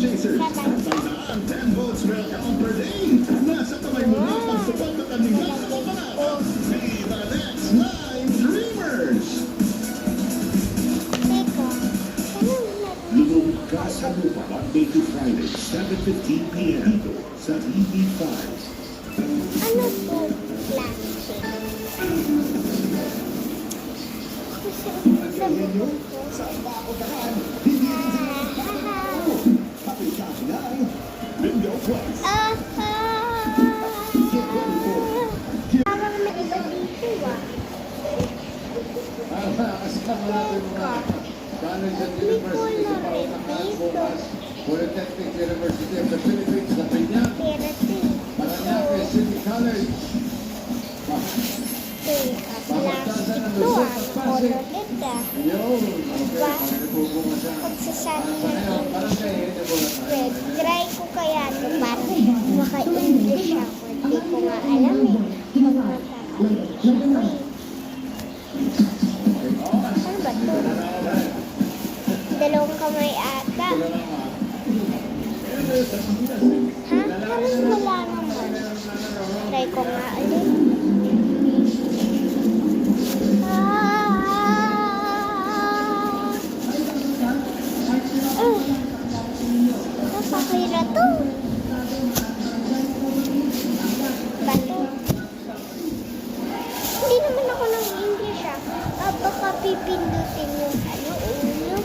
Chasers. Tandaan, 10 votes will count per day. Nasa kamay mo na pagsupport at kanila sa kapanat. Viva Next Line Dreamers! Lumulukas sa lupa Monday to Friday, 7:15 p.m. dito sa TV5. Ano po klase? Sa buko ko. Saan ba ako daan? Hindi rin sila magkakaroon. Pakikaso na ang Bingo Plus. Parang may iba dito ah. Kasama natin mga College at University sa Paunahan, bukas, Polytechnic University of the Philippines sa Piñan, Paranaque City College. Plastic to ah. Color kita. Yun, okay, pagkakipupong siya. Pagsasabi Sa na ngayon, parang kayo, hindi ko Wait, try ko kaya ito para maka-English ako. Hindi ko nga alam eh. Pag makaka-English ako eh. Ano ba ito? Dalawang kamay ata. Ha? Parang wala naman. Try ko nga ulit. Napakahira to. Bato. Hindi naman ako ng English ah. Baka pipindutin yung ano, ulo.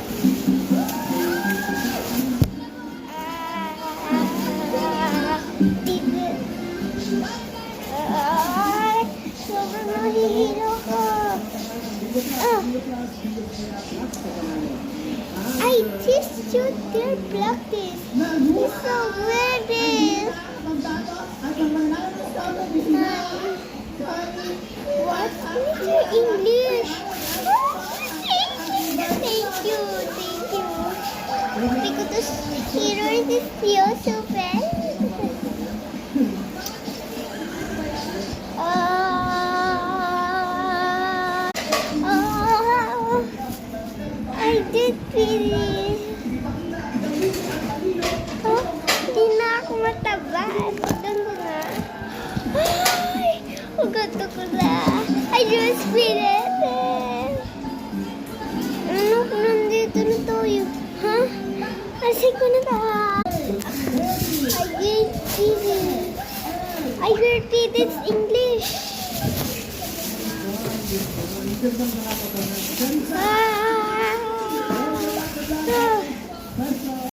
Sobrang nahihilo ko. I just shoot their practice. It's so weird. What is your English? Thank you. Because hero is so bad. I did finish. Oh, di na ako mataba. Doon ko na. Ay, ugato ko na. I just finished it. Ano, nandito na tayo. Ha? Kasi ko na ta. I did finish. I repeat it's English. Ah.